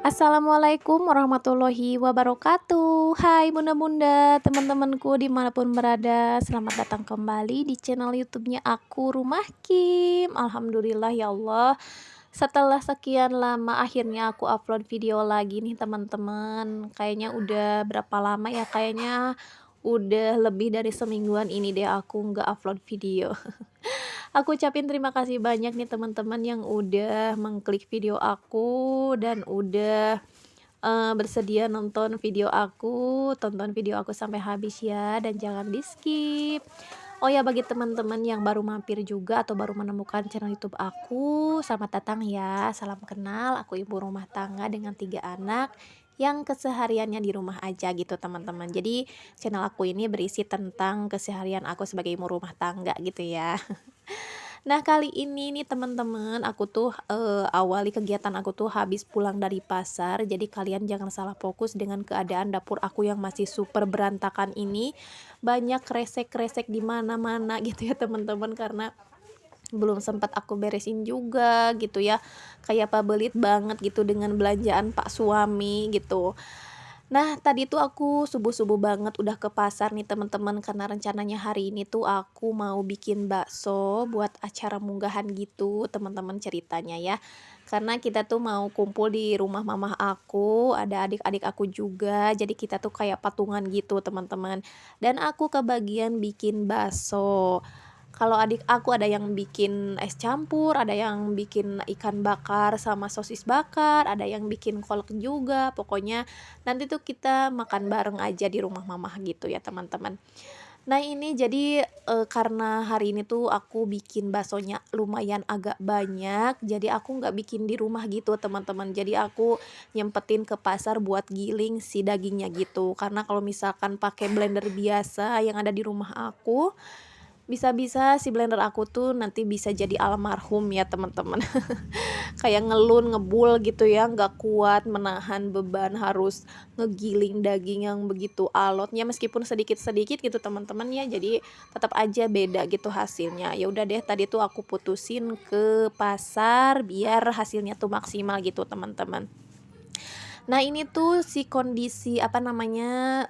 Assalamualaikum warahmatullahi wabarakatuh. Hai bunda-bunda, teman-temanku dimanapun berada, selamat datang kembali di channel YouTube-nya aku, Rumah Kim. Alhamdulillah ya Allah, setelah sekian lama akhirnya aku upload video lagi nih teman-teman. Kayaknya udah berapa lama ya, kayaknya udah lebih dari semingguan ini deh aku nggak upload video. Aku ucapin terima kasih banyak nih teman-teman yang udah mengklik video aku dan udah bersedia nonton video aku. Tonton video aku sampai habis ya dan jangan di-skip. Oh ya, bagi teman-teman yang baru mampir juga atau baru menemukan channel YouTube aku, selamat datang ya. Salam kenal, aku ibu rumah tangga dengan 3 anak yang kesehariannya di rumah aja gitu teman-teman. Jadi channel aku ini berisi tentang keseharian aku sebagai ibu rumah tangga gitu ya. Nah, kali ini nih teman-teman, aku tuh, awali kegiatan aku tuh habis pulang dari pasar. Jadi kalian jangan salah fokus dengan keadaan dapur aku yang masih super berantakan ini. Banyak kresek-kresek di mana-mana gitu ya teman-teman, karena belum sempat aku beresin juga gitu ya. Kayak pabelit banget gitu dengan belanjaan pak suami gitu. Nah, tadi tuh aku subuh-subuh banget udah ke pasar nih teman-teman, karena rencananya hari ini tuh aku mau bikin bakso buat acara munggahan gitu teman-teman ceritanya ya. Karena kita tuh mau kumpul di rumah mamah aku, ada adik-adik aku juga, jadi kita tuh kayak patungan gitu teman-teman. Dan aku kebagian bikin bakso. Kalau adik aku ada yang bikin es campur, ada yang bikin ikan bakar sama sosis bakar, ada yang bikin kolak juga. Pokoknya nanti tuh kita makan bareng aja di rumah mamah gitu ya teman-teman. Nah ini jadi, karena hari ini tuh aku bikin baksonya lumayan agak banyak, jadi aku nggak bikin di rumah gitu teman-teman. Jadi aku nyempetin ke pasar buat giling si dagingnya gitu. Karena kalau misalkan pakai blender biasa yang ada di rumah aku, bisa-bisa si blender aku tuh nanti bisa jadi almarhum ya teman-teman. Kayak ngelun, ngebul gitu ya, nggak kuat menahan beban harus ngegiling daging yang begitu alotnya meskipun sedikit-sedikit gitu teman-teman ya, jadi tetap aja beda gitu hasilnya. Ya udah deh tadi tuh aku putusin ke pasar biar hasilnya tuh maksimal gitu teman-teman. Nah ini tuh si kondisi apa namanya,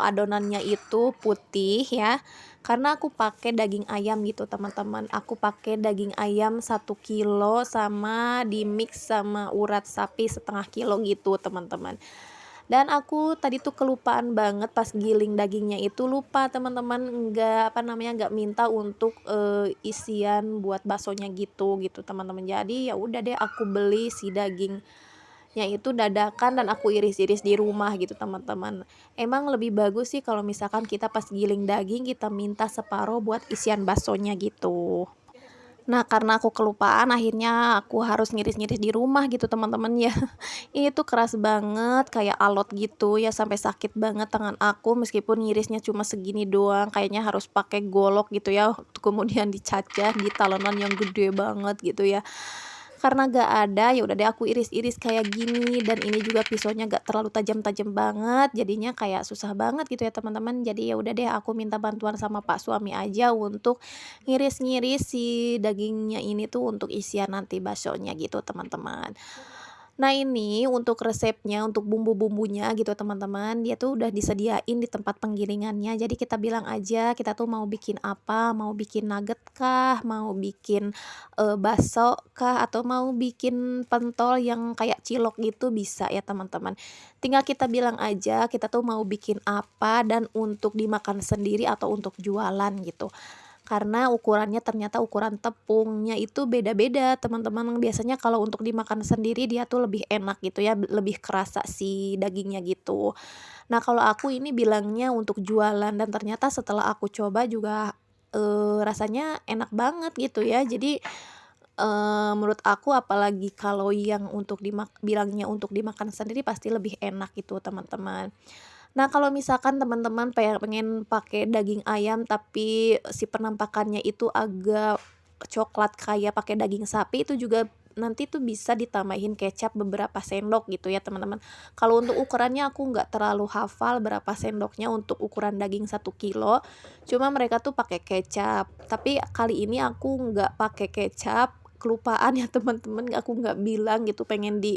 adonannya itu putih ya, karena aku pakai daging ayam gitu teman-teman. Aku pakai daging ayam 1 kilo sama di-mix sama urat sapi 1/2 kilo gitu teman-teman. Dan aku tadi tuh kelupaan banget pas giling dagingnya itu, lupa teman-teman, nggak apa namanya, nggak minta untuk, isian buat baksonya gitu teman-teman. Jadi ya udah deh aku beli si daging itu dadakan dan aku iris-iris di rumah gitu teman-teman. Emang lebih bagus sih kalau misalkan kita pas giling daging kita minta separuh buat isian baksonya gitu. Nah, karena aku kelupaan akhirnya aku harus ngiris-ngiris di rumah gitu teman-teman ya. Ini tuh keras banget kayak alot gitu ya, sampai sakit banget tangan aku meskipun ngirisnya cuma segini doang, kayaknya harus pakai golok gitu ya, kemudian dicacah di talenan yang gede banget gitu ya. Karena gak ada, ya udah deh aku iris-iris kayak gini, dan ini juga pisaunya gak terlalu tajam-tajam banget, jadinya kayak susah banget gitu ya teman-teman. Jadi ya udah deh aku minta bantuan sama pak suami aja untuk ngiris-ngiris si dagingnya ini tuh untuk isian nanti baksonya gitu teman-teman. Nah ini untuk resepnya, untuk bumbu-bumbunya gitu teman-teman, dia tuh udah disediain di tempat penggilingannya. Jadi kita bilang aja kita tuh mau bikin apa, mau bikin nugget kah, mau bikin, bakso kah, atau mau bikin pentol yang kayak cilok gitu bisa ya teman-teman. Tinggal kita bilang aja kita tuh mau bikin apa dan untuk dimakan sendiri atau untuk jualan gitu. Karena ukurannya ternyata ukuran tepungnya itu beda-beda teman-teman. Biasanya kalau untuk dimakan sendiri dia tuh lebih enak gitu ya, lebih kerasa si dagingnya gitu. Nah kalau aku ini bilangnya untuk jualan, dan ternyata setelah aku coba juga, rasanya enak banget gitu ya. Jadi, menurut aku apalagi kalau yang untuk bilangnya untuk dimakan sendiri pasti lebih enak gitu teman-teman. Nah, kalau misalkan teman-teman pengen pakai daging ayam tapi si penampakannya itu agak coklat kayak pakai daging sapi, itu juga nanti tuh bisa ditambahin kecap beberapa sendok gitu ya teman-teman. Kalau untuk ukurannya aku nggak terlalu hafal berapa sendoknya untuk ukuran daging 1 kilo, cuma mereka tuh pakai kecap. Tapi kali ini aku nggak pakai kecap kelupaan ya teman-teman, aku nggak bilang gitu pengen di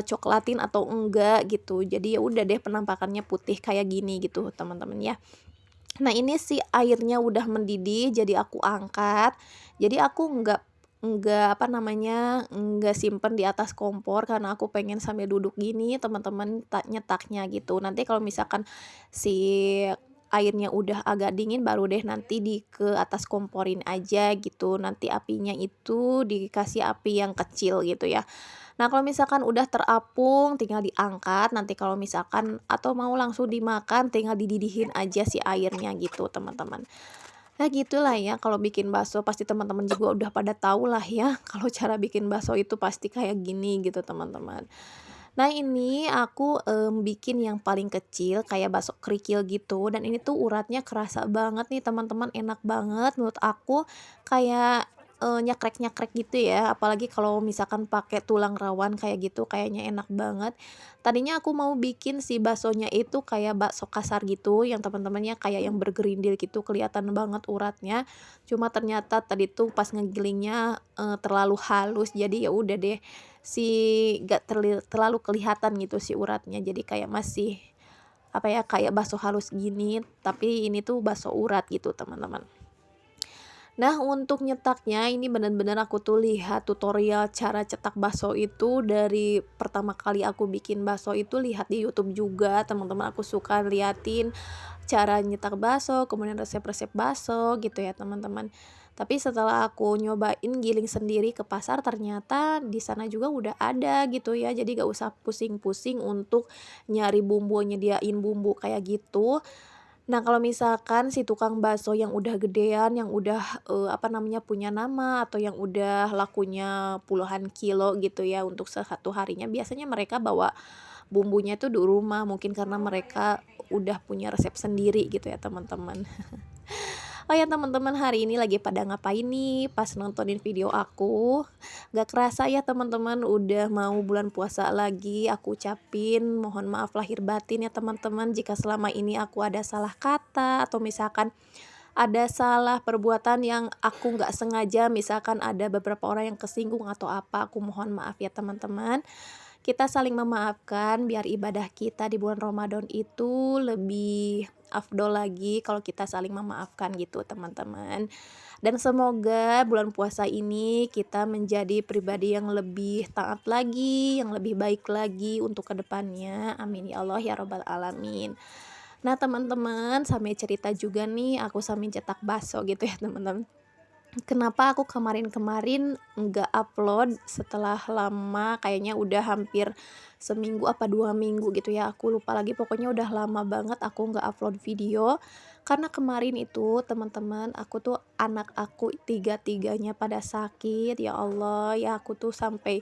coklatin atau enggak gitu. Jadi ya udah deh penampakannya putih kayak gini gitu teman-teman ya. Nah ini si airnya udah mendidih jadi aku angkat, jadi aku apa namanya, nggak simpen di atas kompor karena aku pengen sambil duduk gini teman-teman nyetaknya gitu. Nanti kalau misalkan si airnya udah agak dingin baru deh nanti ke atas komporin aja gitu, nanti apinya itu dikasih api yang kecil gitu ya. Nah, kalau misalkan udah terapung tinggal diangkat, nanti kalau misalkan atau mau langsung dimakan tinggal dididihin aja si airnya gitu, teman-teman. Nah, gitulah ya kalau bikin bakso pasti teman-teman juga udah pada tahu lah ya kalau cara bikin bakso itu pasti kayak gini gitu, teman-teman. Nah, ini aku, bikin yang paling kecil kayak bakso kerikil gitu dan ini tuh uratnya kerasa banget nih, teman-teman, enak banget menurut aku kayak nyakrek-nyakrek gitu ya, apalagi kalau misalkan pakai tulang rawan kayak gitu, kayaknya enak banget. Tadinya aku mau bikin si baksonya itu kayak bakso kasar gitu, yang teman-temannya kayak yang bergerindil gitu, kelihatan banget uratnya. Cuma ternyata tadi tuh pas ngegilingnya, terlalu halus, jadi ya udah deh, si gak terlalu kelihatan gitu si uratnya, jadi kayak masih, apa ya, kayak bakso halus gini, tapi ini tuh bakso urat gitu, teman-teman. Nah, untuk nyetaknya ini benar-benar aku tuh lihat tutorial cara cetak bakso itu dari pertama kali aku bikin bakso itu lihat di YouTube juga, teman-teman. Aku suka liatin cara nyetak bakso, kemudian resep-resep bakso gitu ya, teman-teman. Tapi setelah aku nyobain giling sendiri ke pasar ternyata di sana juga udah ada gitu ya. Jadi gak usah pusing-pusing untuk nyari bumbu, nyediain bumbu kayak gitu. Nah, kalau misalkan si tukang bakso yang udah gedean, yang udah, apa namanya, punya nama atau yang udah lakunya puluhan kilo gitu ya untuk satu harinya, biasanya mereka bawa bumbunya itu di rumah, mungkin karena mereka udah punya resep sendiri gitu ya, teman-teman. Oh ya teman-teman, hari ini lagi pada ngapain nih pas nontonin video aku? Gak kerasa ya teman-teman udah mau bulan puasa lagi. Aku ucapin mohon maaf lahir batin ya teman-teman jika selama ini aku ada salah kata atau misalkan ada salah perbuatan yang aku nggak sengaja, misalkan ada beberapa orang yang kesinggung atau apa, aku mohon maaf ya teman-teman. Kita saling memaafkan biar ibadah kita di bulan Ramadan itu lebih afdol lagi kalau kita saling memaafkan gitu teman-teman. Dan semoga bulan puasa ini kita menjadi pribadi yang lebih taat lagi, yang lebih baik lagi untuk kedepannya. Amin ya Allah ya robbal alamin. Nah teman-teman, sambil cerita juga nih aku sambil cetak bakso gitu ya teman-teman. Kenapa aku kemarin-kemarin nggak upload setelah lama, kayaknya udah hampir seminggu apa 2 minggu gitu ya, aku lupa lagi, pokoknya udah lama banget aku nggak upload video. Karena kemarin itu teman-teman, aku tuh anak aku tiga-tiganya pada sakit, ya Allah, ya aku tuh sampai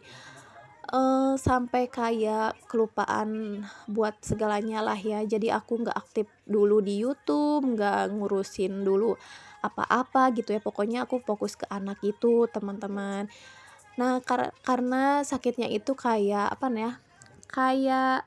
kayak kelupaan buat segalanya lah ya. Jadi aku nggak aktif dulu di YouTube, nggak ngurusin dulu apa-apa gitu ya. Pokoknya aku fokus ke anak itu, teman-teman. Nah, karena sakitnya itu kayak apa ya? Kayak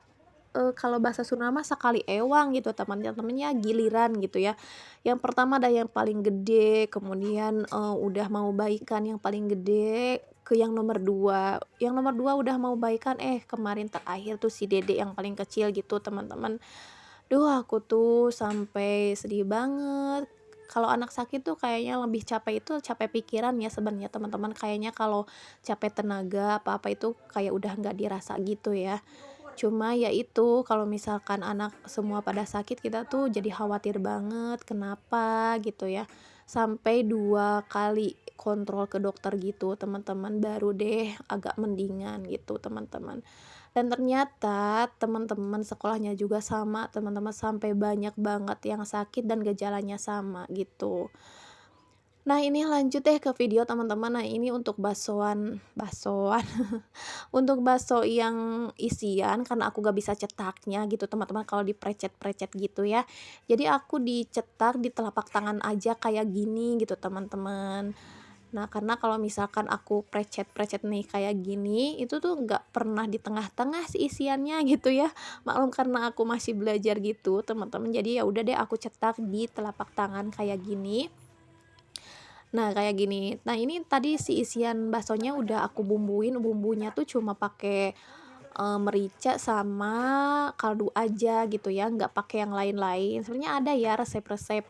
kalau bahasa Sunda mah sakali ewang gitu teman-temannya giliran gitu ya. Yang pertama ada yang paling gede, kemudian, udah mau baikan yang paling gede, ke yang nomor 2. Yang nomor 2 udah mau baikan, kemarin terakhir tuh si Dede yang paling kecil gitu teman-teman. Duh aku tuh sampai sedih banget. Kalau anak sakit tuh kayaknya lebih capek itu capek pikiran ya sebenarnya teman-teman, kayaknya kalau capek tenaga apa-apa itu kayak udah nggak dirasa gitu ya. Cuma ya itu, kalau misalkan anak semua pada sakit, kita tuh jadi khawatir banget, kenapa gitu ya. Sampai 2 kali kontrol ke dokter gitu, teman-teman, baru deh agak mendingan gitu, teman-teman. Dan ternyata teman-teman sekolahnya juga sama, teman-teman, sampai banyak banget yang sakit dan gejalanya sama gitu. Nah, ini lanjut deh ke video teman-teman. Nah, ini untuk baksoan untuk bakso yang isian karena aku gak bisa cetaknya gitu teman-teman kalau diprecet-precet gitu ya. Jadi aku dicetak di telapak tangan aja kayak gini gitu teman-teman. Nah karena kalau misalkan aku precet-precet nih kayak gini, itu tuh nggak pernah di tengah-tengah si isiannya gitu ya. Maklum karena aku masih belajar gitu teman-teman. Jadi ya udah deh aku cetak di telapak tangan kayak gini. Nah, kayak gini. Nah, ini tadi si isian baksonya udah aku bumbuin, bumbunya tuh cuma pakai, merica sama kaldu aja gitu ya, nggak pakai yang lain-lain. Sebenarnya ada ya resep-resep,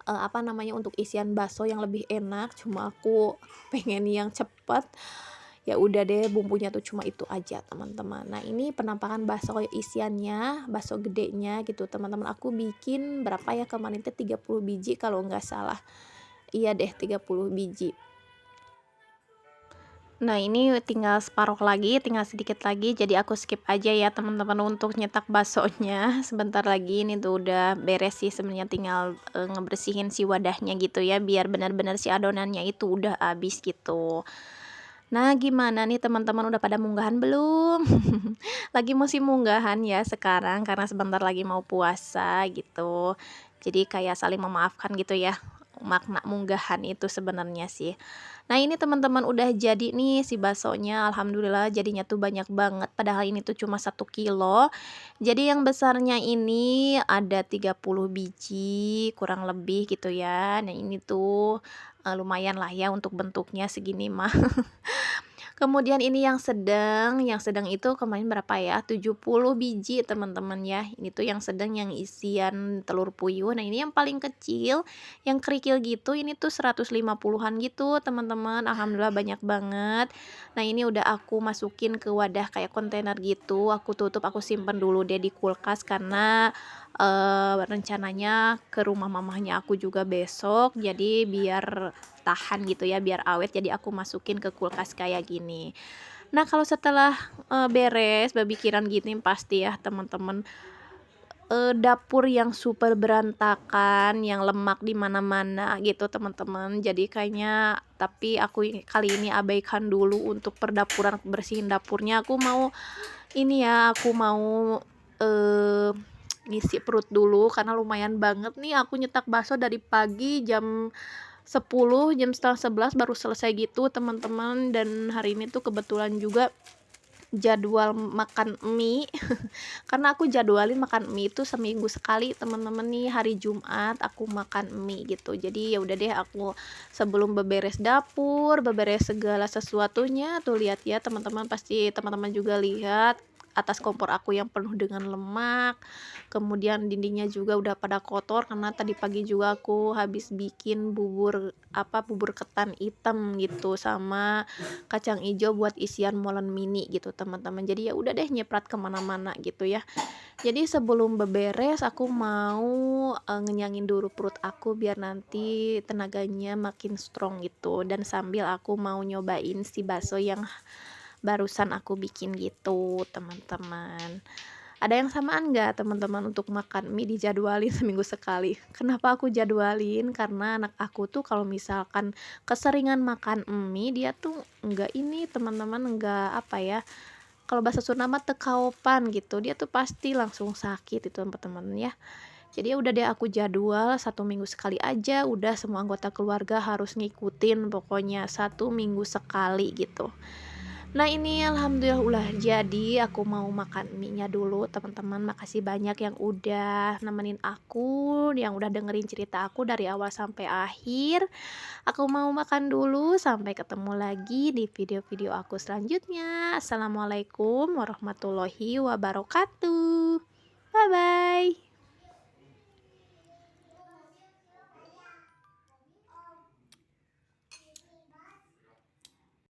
apa namanya, untuk isian bakso yang lebih enak, cuma aku pengen yang cepet, ya udah deh bumbunya tuh cuma itu aja, teman-teman. Nah, ini penampakan bakso isiannya, bakso gedenya gitu, teman-teman. Aku bikin berapa ya kemarin tuh 30 biji kalau nggak salah. Iya deh 30 biji. Nah, ini tinggal separuh lagi, tinggal sedikit lagi, jadi aku skip aja ya teman-teman untuk nyetak baksonya. Sebentar lagi ini tuh udah beres sih, sebenarnya tinggal ngebersihin si wadahnya gitu ya, biar benar-benar si adonannya itu udah habis gitu. Nah, gimana nih teman-teman, udah pada munggahan belum? Lagi musim munggahan ya sekarang karena sebentar lagi mau puasa gitu. Jadi kayak saling memaafkan gitu ya. Makna munggahan itu sebenarnya sih. Nah, ini teman-teman udah jadi nih si baksonya, alhamdulillah jadinya tuh banyak banget. Padahal ini tuh cuma 1 kilo. Jadi yang besarnya ini ada 30 biji kurang lebih gitu ya. Nah, ini tuh lumayan lah ya untuk bentuknya segini mah. Kemudian ini yang sedang itu kemarin berapa ya, 70 biji teman-teman ya. Ini tuh yang sedang yang isian telur puyuh. Nah, ini yang paling kecil, yang kerikil gitu, ini tuh 150-an gitu teman-teman. Alhamdulillah banyak banget. Nah, ini udah aku masukin ke wadah kayak kontainer gitu. Aku tutup, aku simpen dulu deh di kulkas karena rencananya ke rumah mamahnya aku juga besok. Jadi biar tahan gitu ya, biar awet, jadi aku masukin ke kulkas kayak gini. Nah, kalau setelah beres babikiran gini pasti ya teman-teman, dapur yang super berantakan, yang lemak di mana-mana gitu teman-teman. Jadi kayaknya tapi aku kali ini abaikan dulu untuk perdapuran, bersihin dapurnya. Aku mau ini ya, aku mau eh ngisi perut dulu karena lumayan banget nih aku nyetak bakso dari pagi jam 10, jam setengah 11 baru selesai gitu teman-teman. Dan hari ini tuh kebetulan juga jadwal makan mie karena aku jadwalin makan mie itu seminggu sekali teman-teman. Nih hari Jumat aku makan mie gitu, jadi ya udah deh aku sebelum beberes dapur, beberes segala sesuatunya tuh, lihat ya teman-teman, pasti teman-teman juga lihat atas kompor aku yang penuh dengan lemak, kemudian dindingnya juga udah pada kotor karena tadi pagi juga aku habis bikin bubur ketan hitam gitu sama kacang ijo buat isian molen mini gitu teman-teman. Jadi ya udah deh nyeprat kemana-mana gitu ya. Jadi sebelum beberes aku mau ngenyangin dulu perut aku biar nanti tenaganya makin strong gitu, dan sambil aku mau nyobain si bakso yang barusan aku bikin gitu teman-teman. Ada yang samaan nggak teman-teman untuk makan mie dijadwalin seminggu sekali? Kenapa aku jadwalin? Karena anak aku tuh kalau misalkan keseringan makan mie, dia tuh nggak ini teman-teman, nggak apa ya, kalau bahasa Sunda mah tekaopan gitu, dia tuh pasti langsung sakit itu teman-teman ya. Jadi ya udah deh aku jadwal 1 minggu sekali aja, udah semua anggota keluarga harus ngikutin pokoknya 1 minggu sekali gitu. Nah, ini alhamdulillah ulah jadi, aku mau makan mie-nya dulu teman-teman. Makasih banyak yang udah nemenin aku, yang udah dengerin cerita aku dari awal sampai akhir. Aku mau makan dulu, sampai ketemu lagi di video-video aku selanjutnya. Assalamualaikum warahmatullahi wabarakatuh. Bye bye.